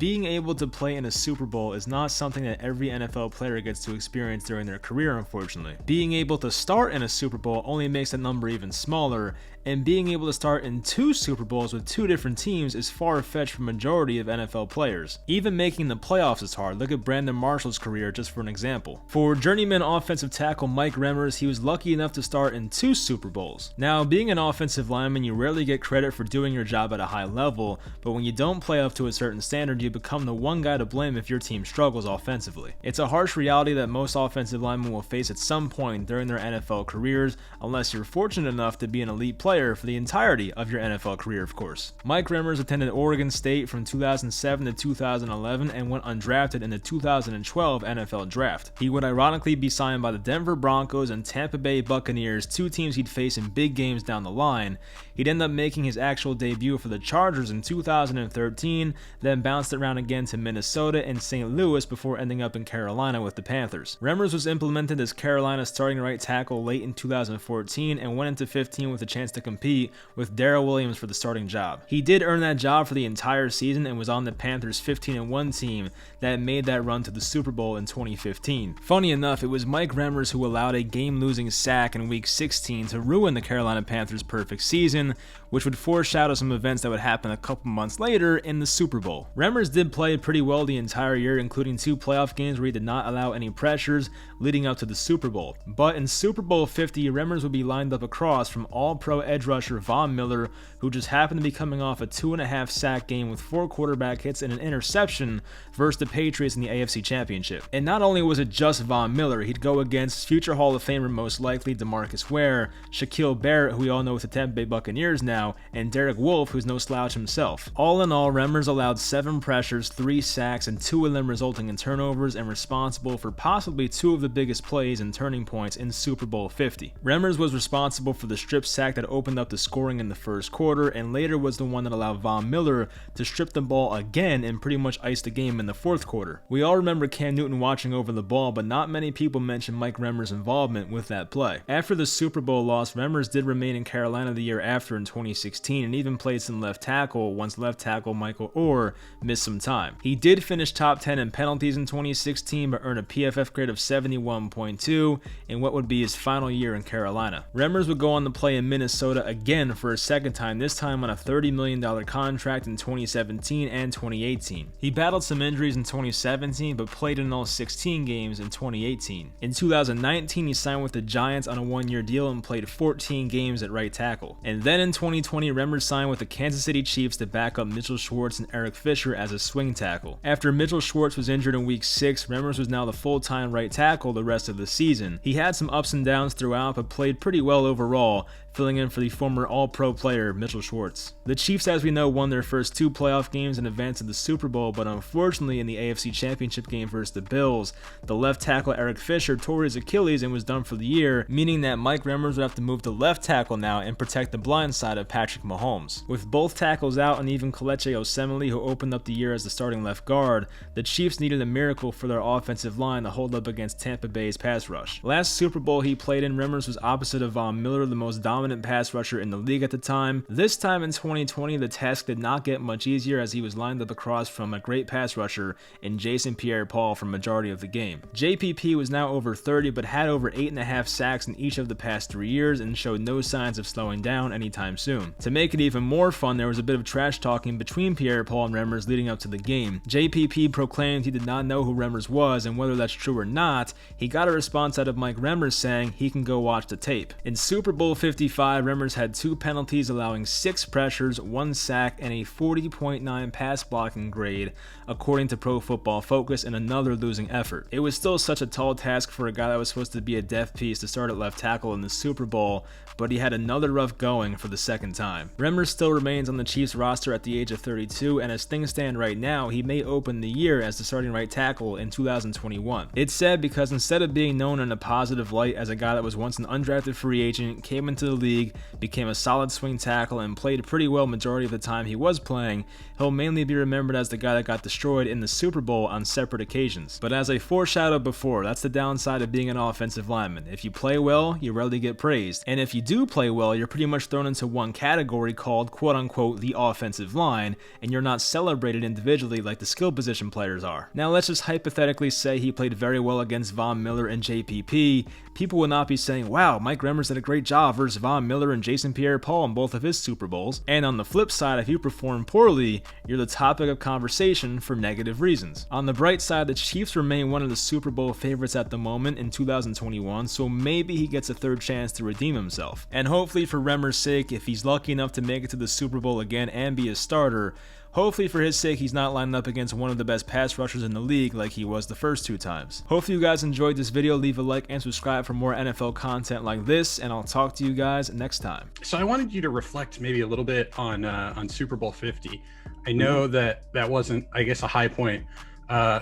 Being able to play in a Super Bowl is not something that every NFL player gets to experience during their career, unfortunately. Being able to start in a Super Bowl only makes that number even smaller, and being able to start in 2 Super Bowls with 2 different teams is far-fetched for the majority of NFL players. Even making the playoffs is hard. Look at Brandon Marshall's career just for an example. For journeyman offensive tackle Mike Remmers, he was lucky enough to start in 2 Super Bowls. Now, being an offensive lineman, you rarely get credit for doing your job at a high level, but when you don't play up to a certain standard, you become the one guy to blame if your team struggles offensively. It's a harsh reality that most offensive linemen will face at some point during their NFL careers, unless you're fortunate enough to be an elite player for the entirety of your NFL career, of course. Mike Remmers attended Oregon State from 2007 to 2011 and went undrafted in the 2012 NFL Draft. He would ironically be signed by the Denver Broncos and Tampa Bay Buccaneers, 2 teams he'd face in big games down the line. He'd end up making his actual debut for the Chargers in 2013, then bounced around again to Minnesota and St. Louis before ending up in Carolina with the Panthers. Remmers was implemented as Carolina's starting right tackle late in 2014 and went into 15 with a chance to compete with Darrell Williams for the starting job. He did earn that job for the entire season and was on the Panthers' 15-1 team that made that run to the Super Bowl in 2015. Funny enough, it was Mike Remmers who allowed a game-losing sack in Week 16 to ruin the Carolina Panthers' perfect season, which would foreshadow some events that would happen a couple months later in the Super Bowl. Remmers did play pretty well the entire year, including 2 playoff games where he did not allow any pressures leading up to the Super Bowl. But in Super Bowl 50, Remmers would be lined up across from All-Pro edge rusher Von Miller, who just happened to be coming off a 2.5 sack game with 4 quarterback hits and an interception versus the Patriots in the AFC Championship. And not only was it just Von Miller, he'd go against future Hall of Famer most likely DeMarcus Ware, Shaquille Barrett, who we all know with the Tampa Bay Buccaneers now, and Derek Wolfe, who's no slouch himself. All in all, Remmers allowed 7 pressures, 3 sacks, and 2 of them resulting in turnovers, and responsible for possibly 2 of the biggest plays and turning points in Super Bowl 50. Remmers was responsible for the strip sack that opened up the scoring in the first quarter, and later was the one that allowed Von Miller to strip the ball again and pretty much ice the game in the fourth quarter. We all remember Cam Newton watching over the ball, but not many people mention Mike Remmers' involvement with that play. After the Super Bowl loss, Remmers did remain in Carolina the year after in 2016 and even played some left tackle once left tackle Michael Orr missed some time. He did finish top 10 in penalties in 2016 but earned a PFF grade of 71.2 in what would be his final year in Carolina. Remmers would go on to play in Minnesota again for a second time, this time on a $30 million contract in 2017 and 2018. He battled some injuries in 2017 but played in all 16 games in 2018. In 2019, he signed with the Giants on a 1-year deal and played 14 games at right tackle. And then in 2020, Remmers signed with the Kansas City Chiefs to back up Mitchell Schwartz and Eric Fisher as a swing tackle. After Mitchell Schwartz was injured in Week 6, Remmers was now the full-time right tackle the rest of the season. He had some ups and downs throughout, but played pretty well overall, filling in for the former All-Pro player Mitchell Schwartz. The Chiefs, as we know, won their first 2 playoff games and advanced to the Super Bowl, but unfortunately in the AFC Championship game versus the Bills, the left tackle Eric Fisher tore his Achilles and was done for the year, meaning that Mike Remmers would have to move to left tackle now and protect the blind side of Patrick Mahomes. With both tackles out and even Kelechi Osemele, who opened up the year as the starting left guard, the Chiefs needed a miracle for their offensive line to hold up against Tampa Bay's pass rush. Last Super Bowl he played in, Remmers was opposite of Von Miller, the most dominant pass rusher in the league at the time. This time in 2020, the task did not get much easier as he was lined up across from a great pass rusher in Jason Pierre-Paul for majority of the game. JPP was now over 30 but had over 8.5 sacks in each of the past 3 years and showed no signs of slowing down anytime soon. To make it even more fun, there was a bit of trash talking between Pierre-Paul and Remmers leading up to the game. JPP proclaimed he did not know who Remmers was, and whether that's true or not, he got a response out of Mike Remmers saying he can go watch the tape. In Super Bowl 55, Remmers had 2 penalties, allowing 6 pressures, 1 sack, and a 40.9 pass blocking grade, according to Pro Football Focus, in another losing effort. It was still such a tall task for a guy that was supposed to be a depth piece to start at left tackle in the Super Bowl, but he had another rough going for the second time. Remmers still remains on the Chiefs roster at the age of 32, and as things stand right now, he may open the year as the starting right tackle in 2021. It's sad because instead of being known in a positive light as a guy that was once an undrafted free agent, came into the league, became a solid swing tackle, and played pretty well majority of the time he was playing, he'll mainly be remembered as the guy that got destroyed in the Super Bowl on separate occasions. But as I foreshadowed before, that's the downside of being an offensive lineman. If you play well, you rarely get praised. And if you do play well, you're pretty much thrown into one category called quote-unquote the offensive line, and you're not celebrated individually like the skill position players are. Now let's just hypothetically say he played very well against Von Miller and JPP. People will not be saying, wow, Mike Remmers did a great job versus Von Miller and Jason Pierre-Paul in both of his Super Bowls. And on the flip side, if you perform poorly, you're the topic of conversation for negative reasons. On the bright side, the Chiefs remain one of the Super Bowl favorites at the moment in 2021, so maybe he gets a third chance to redeem himself. And hopefully for Remmers' sake, if he's lucky enough to make it to the Super Bowl again and be a starter, hopefully for his sake he's not lining up against one of the best pass rushers in the league like he was the first 2 times. Hopefully you guys enjoyed this video. Leave a like and subscribe for more NFL content like this, and I'll talk to you guys next time. So I wanted you to reflect maybe a little bit on Super Bowl 50. I know that wasn't, I guess, a high point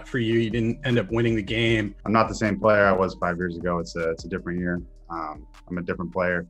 for you. You didn't end up winning the game. I'm not the same player I was 5 years ago. It's a different year. I'm a different player.